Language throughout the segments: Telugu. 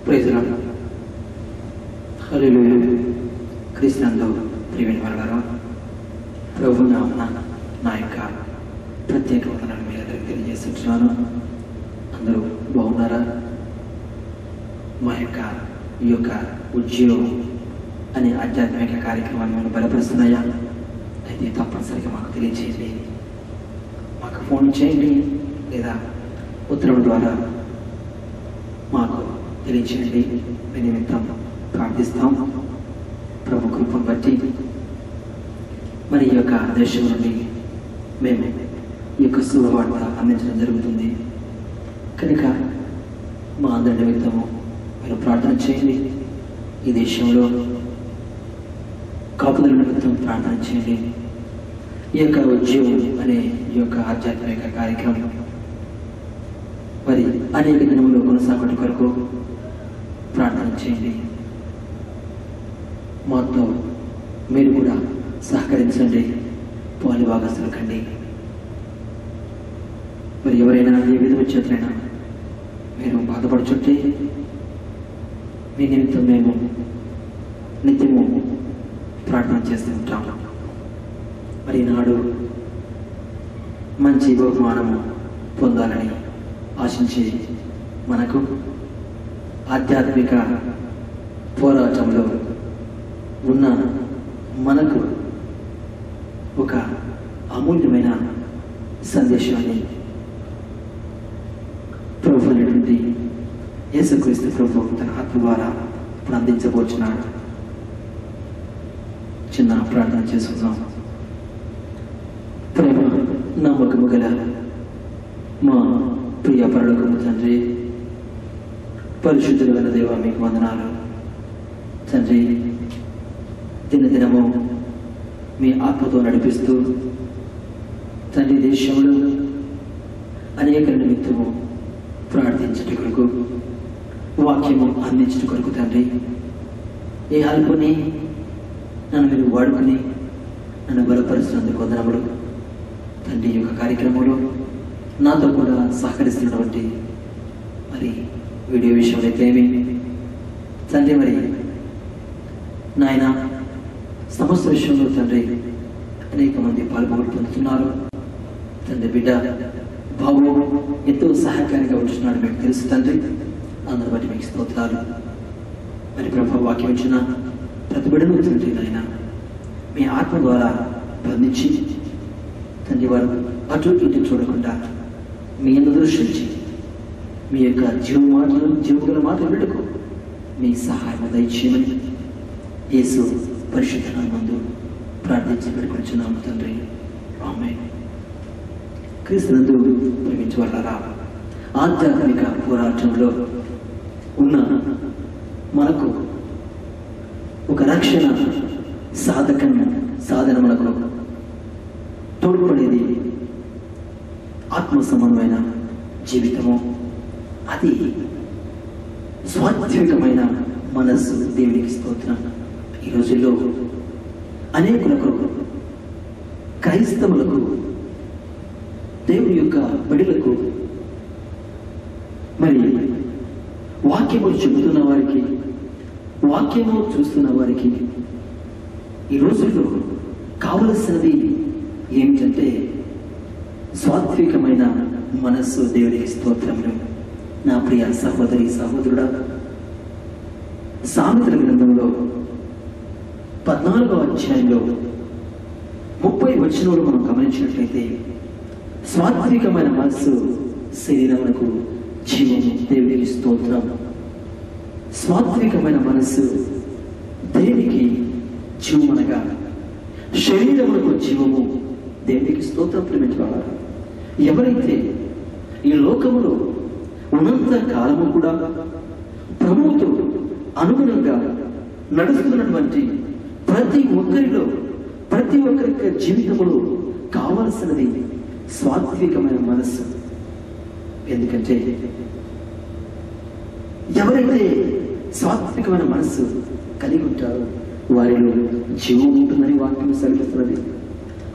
Praise lord. హల్లెలూయా. క్రీస్తునందు ప్రియమైన వారలారా, ప్రభువు నామమున నా యొక్క ప్రత్యేక వందనాలు మీ అందరికీ తెలియజేస్తున్నాను. అందరూ బాగున్నారా? మా యొక్క ఈ యొక్క ఉద్యోగం అనే ఆధ్యాత్మిక కార్యక్రమాన్ని మనం బలపరుస్తున్నాయా? అయితే తప్పనిసరిగా మాకు తెలియజేయండి. మాకు ఫోన్ చేయండి లేదా ఉత్తరం ద్వారా మాకు తెలియచేయండి. మీ నిమిత్తం ప్రార్థిస్తాం. ప్రభు కృపను బట్టి మరి ఈ యొక్క దేశం నుండి మేము ఈ యొక్క శుభవార్త అందించడం జరుగుతుంది కనుక మా అందరి నిమిత్తము మీరు ప్రార్థన చేయండి. ఈ దేశంలో కాపుదల నిమిత్తం ప్రార్థన చేయండి. ఈ యొక్క ఉద్యోగం అనే ఈ యొక్క ఆధ్యాత్మిక కార్యక్రమం మరి అనేక దినములు కొనసాగట కొరకు ప్రార్థన చేయండి. మాతో మీరు కూడా సహకరించండి, పాలు భాగస్తులు కండి. మరి ఎవరైనా ఏ విధ చేతులైనా మీరు బాధపడుచుంటే మీ నిమిత్తం మేము నిత్యము ప్రార్థన చేస్తూ ఉంటాము. మరి ఈనాడు మంచి బహుమానము పొందాలని ఆశించి మనకు ఆధ్యాత్మిక పోరాటంలో ఉన్న మనకు ఒక అమూల్యమైన సందేశాన్ని ప్రభు అనేటువంటి యేసుక్రీస్తు ప్రభు తన ఆత్మ ద్వారా ఇప్పుడు అందించబోచున్నాడు. చిన్న ప్రార్థన చేసుకుందాం. ప్రేమ నమ్మకము గల మా ప్రియ పరలోకపు తండ్రి, పరిశుద్ధులైన దేవా, మీకు వందనాలు తండ్రి. దినదినము మీ ఆత్మతో నడిపిస్తూ తండ్రి దేశంలో అనేక నిమిత్తము ప్రార్థించట కొరకు, వాక్యము అందించట కొరకు తండ్రి, ఏ అల్పుని నన్ను మీరు వాడుకుని నన్ను బలపరుస్తున్నందుకు వందనములు తండ్రి. ఈ యొక్క కార్యక్రమంలో నాతో కూడా సహకరిస్తున్నటువంటి మరి వీడియో విషయంలో అయితేమి తండ్రి, మరి నాయన సమస్త విషయంలో తండ్రి అనేక మంది పాల్గొని పొందుతున్నారు తండ్రి. బిడ్డ బాబు ఎంతో సహాయకారిగా ఉంటున్నాడు, మీకు తెలుసు తండ్రి. అందరి బట్టి మీకు స్తోత్రాలు. మరి ప్రభు వాక్యం ఇచ్చిన ప్రతి బిడ్డను తండ్రి నాయన మీ ఆత్మ ద్వారా బంధించి తండ్రి వారు అటు ఇటు చూడకుండా మీ యందు దృష్టించి మీ యొక్క జీవగల మాటలు విడుకు మీ సహాయం దయచేయమని యేసు పరిశుద్ధ నామమున ప్రార్థించి పెట్టుకొచ్చున్నాము తండ్రి. ఆమేన్. క్రీస్తునందు ప్రేమించు వారలారా, ఆధ్యాత్మిక పోరాటంలో ఉన్న మనకు ఒక రక్షణ సాధన మనకు తోడ్పడేది ఆత్మ సంబంధమైన జీవితము. అది స్వాత్వికమైన మనస్సు. దేవునికి స్తోత్రం. ఈ రోజుల్లో అనేకులకు, క్రైస్తవులకు, దేవుని యొక్క బిడ్డలకు, మరి వాక్యము చెబుతున్న వారికి, వాక్యము చూస్తున్న వారికి ఈ రోజుల్లో కావలసినది ఏమిటంటే స్వాత్వికమైన మనస్సు. దేవునికి స్తోత్రములు. నా ప్రియ సహోదరి సహోదరుడా, సామెతల గ్రంథంలో 14వ అధ్యాయంలో 30 వచనాలు మనం గమనించినట్లయితే స్వాత్వికమైన మనస్సు శరీరమునకు జీవము. దేవునికి స్తోత్రం. స్వాత్వికమైన మనస్సు దేవునికి జీవమనగా శరీరమునకు జీవము. దేవునికి స్తోత్రం. ప్రేమించగలరు ఎవరైతే ఈ లోకములో ఉన్నంత కాలము కూడా ప్రభువుతో అనుగుణంగా నడుస్తున్నటువంటి ప్రతి ఒక్కరిలో, ప్రతి ఒక్కరి జీవితంలో కావలసినది స్వాత్వికమైన మనస్సు. ఎందుకంటే ఎవరైతే స్వాత్వికమైన మనస్సు కలిగి ఉంటారో వారిలో జీవం ఉంటుందని వాక్యం సెలవిస్తున్నది.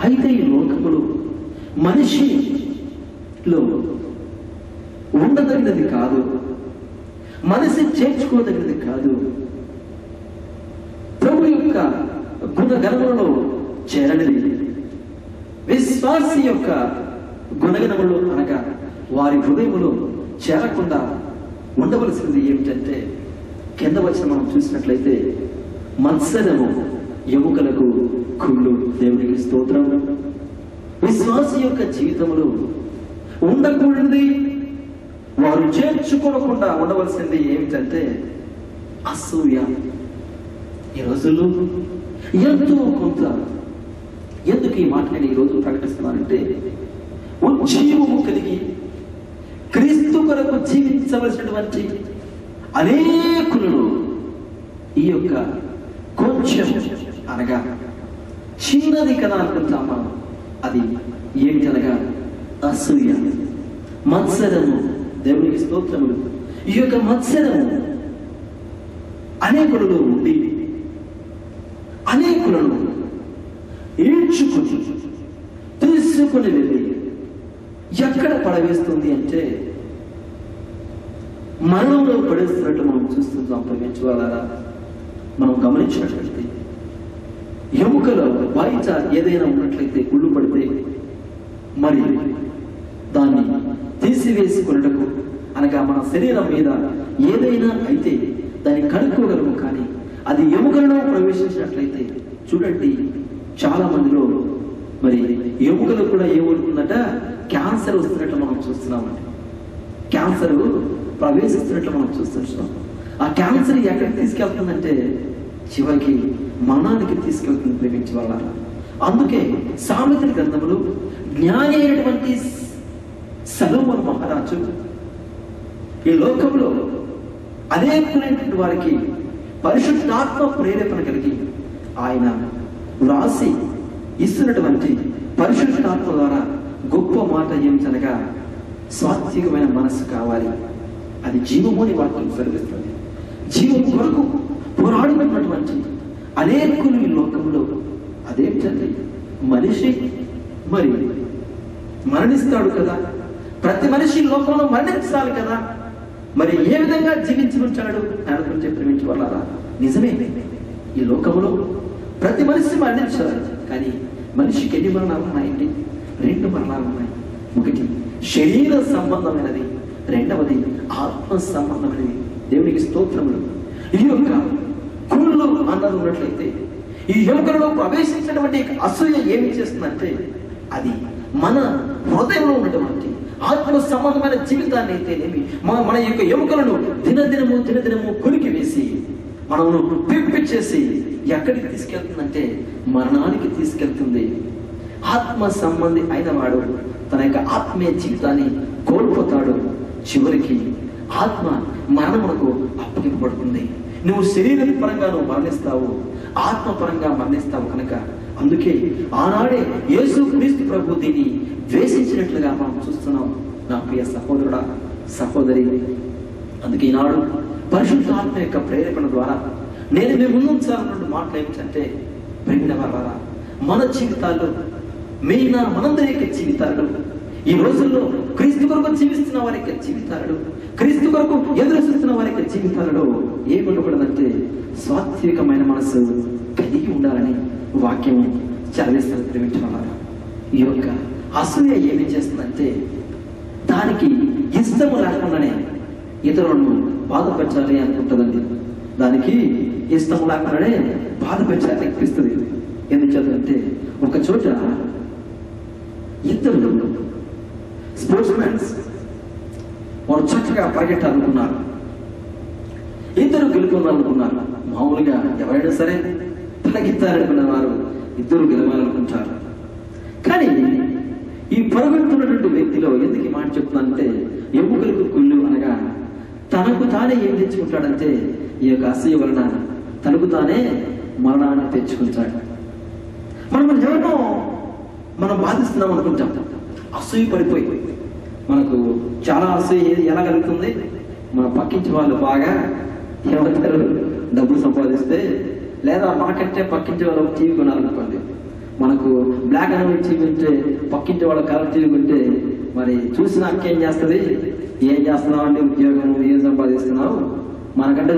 అయితే ఈ లోకములో మనిషిలో ఉండదగినది కాదు, మనిషి చేర్చుకోదగినది కాదు. ప్రభు యొక్క గుణగణములలో చేరనిది. విశ్వాసి యొక్క గుణగణములు అనగా వారి హృదయములో చేరకుండా ఉండవలసింది ఏమిటంటే, కింద వచ్చిన మనం చూసినట్లయితే మత్సరము ఎముకలకు కుళ్ళు. దేవునికి స్తోత్రం. విశ్వాసి యొక్క జీవితంలో ఉండకూడదు, వారు చేర్చుకోకుండా ఉండవలసింది ఏమిటంటే అసూయ. ఈ రోజుల్లో ఎంతో కొంత, ఎందుకు ఈ మాట నేను ఈరోజు ప్రకటిస్తున్నానంటే, ఉజ్జీవము కలిగి క్రీస్తు కొరకు జీవించవలసినటువంటి అనేకులను ఈ యొక్క కొంచెం అనగా చిన్నది కదా అనుకుంటామా, అది ఏమిటనగా అసూయ, మత్సరము. దేవునికి స్తోత్రములు. ఈ యొక్క మత్సరము అనేకులలో ఉండి అనేకులను ఈడ్చుకుని తీసుకుని వెళ్ళి ఎక్కడ పడవేస్తుంది అంటే మరణంలో పడేస్తున్నట్టు మనం చూస్తున్నాం. ప్రేమించువారా, మనం గమనించినట్లయితే ఎముకలో బయట ఏదైనా ఉన్నట్లయితే కుళ్ళు పడితే మరి దాన్ని తీసివేసుకున్నటకు అనగా మన శరీరం మీద ఏదైనా అయితే దాన్ని కనుక్కోగలము. కానీ అది ఎముకలలో ప్రవేశించినట్లయితే చూడండి, చాలా మందిలో మరి ఎముకలు కూడా ఏమవుతుందట, క్యాన్సర్ వస్తున్నట్లు మనం చూస్తున్నామండి. క్యాన్సర్ ప్రవేశిస్తున్నట్లు మనం చూస్తున్నాం. ఆ క్యాన్సర్ ఎక్కడికి తీసుకెళ్తుందంటే చివరికి మరణానికి తీసుకెళ్తుంది. ప్రేమించే వాళ్ళ అందుకే సామెతల గ్రంథములు జ్ఞాని అయినటువంటి సొలొమోను మహారాజు ఈ లోకంలో అనేకమైనటువంటి వారికి పరిశుద్ధాత్మ ప్రేరేపణ కలిగి ఆయన వ్రాసి ఇస్తున్నటువంటి పరిశుద్ధాత్మ ద్వారా గొప్ప మాట ఏమిటనగా సాత్వికమైన మనస్సు కావాలి. అది జీవముని వాక్యం సెలవిస్తుంది. జీవం కొరకు పోరాడుతున్నటువంటి అనేకులు ఈ లోకంలో అదేంటండి, మనిషి మరి మరణిస్తాడు కదా, ప్రతి మనిషి లోకంలో మరణించాలి కదా, మరి ఏ విధంగా జీవించుకుంటాడు అనుకుంటే ప్రేమించే వాళ్ళారా, నిజమే. ఈ లోకంలో ప్రతి మనిషి మరణించాలి. కానీ మనిషికి ఎన్ని మరణాలు ఉన్నాయండి? 2 మరణాలు ఉన్నాయి. ఒకటి శరీర సంబంధమైనది, రెండవది ఆత్మ సంబంధమైనది. దేవునికి స్తోత్రములు. ఈ యొక్క కుళ్ళు అన్నది ఉన్నట్లయితే ఈ ఎముకలలో ప్రవేశించినటువంటి అసూయ ఏమి చేస్తుందంటే, అది మన హృదయంలో ఉన్నటువంటి ఆత్మ సంబంధమైన జీవితాన్ని అయితేనేమి మన యొక్క ఎముకలను దినదినము కొరికి వేసి మనము పిప్పిచ్చేసి ఎక్కడికి తీసుకెళ్తుందంటే మరణానికి తీసుకెళ్తుంది. ఆత్మ సంబంధి అయిన వాడు తన యొక్క ఆత్మీయ జీవితాన్ని కోల్పోతాడు. చివరికి ఆత్మ మరణమునకు అప్పగింపబడుతుంది. నువ్వు శరీర పరంగా మరణిస్తావు, ఆత్మ పరంగా మరణిస్తావు కనుక అందుకే ఆనాడే యేసు క్రీస్తు ప్రభు దీన్ని ద్వేషించినట్లుగా మనం చూస్తున్నాం. నా ప్రియ సహోదరుడా, సహోదరి, అందుకే ఈనాడు పరిశుద్ధాత్మ యొక్క ప్రేరేపణ ద్వారా నేను మీ ముందు ఉంచాలన్న మాటలు ఏమిటంటే, ప్రేమిన వారా, మన జీవితాల్లో మనందరి యొక్క జీవితాలు, ఈ రోజుల్లో క్రీస్తు కొరకు జీవిస్తున్న వారి యొక్క జీవితాలు, క్రీస్తు కొరకు ఎదురు చూస్తున్న వారి యొక్క జీవితాలలో ఏముండకూడదంటే సాత్వికమైన మనసు కలిగి ఉండాలని వాక్యం చదివిస్తారు. ప్రేమించారా, ఈ యొక్క అసూయ ఏమి చేస్తుందంటే దానికి ఇష్టము లేకుండానే ఇతరులను బాధపరచాలి అనుకుంటుందండి. దానికి ఇష్టం లేకుండానే బాధపరచాలి అనిపిస్తుంది. ఎందుకంటే ఒక చోట ఇద్దరు స్పోర్ట్స్ మ్యాన్స్ వారు చక్కగా పరిగెట్టాలనుకున్నారు. ఇద్దరు గెలుపొందాలనుకున్నారు. మామూలుగా ఎవరైనా సరే పరిగెత్తాలనుకున్న వారు ఇద్దరు గెలవాలనుకుంటారు. కానీ ఈ పరుగెడుతున్నటువంటి వ్యక్తిలో ఎందుకు ఈ మాట చెప్తున్నానంటే, ఎముకలకు కుళ్ళు అనగా తనకు తానే ఏం తెచ్చుకుంటాడంటే ఈ యొక్క అసూయ వలన తనకు తానే మరణాన్ని తెచ్చుకుంటాడు. మనం ఎవరినో మనం బాధిస్తున్నాం అనుకుంటాం. అసూయ పడిపోయి మనకు చాలా అసూయ ఎలా కలుగుతుంది? మన పక్కించి వాళ్ళు బాగా ఏమంటారు, డబ్బులు సంపాదిస్తే, లేదా మనకంటే పక్కించి వాళ్ళు టీవీ కొనాలనుకోండి, మనకు బ్లాక్ అండ్ వైట్ టీవీ ఉంటే పక్కింటి వాళ్ళ కలర్ టీవీ ఉంటే మరి చూసిన అక్క ఏం చేస్తుంది, ఏం చేస్తున్నావు అంటే ఉద్యోగం, ఏం సంపాదిస్తున్నావు, మనకంటే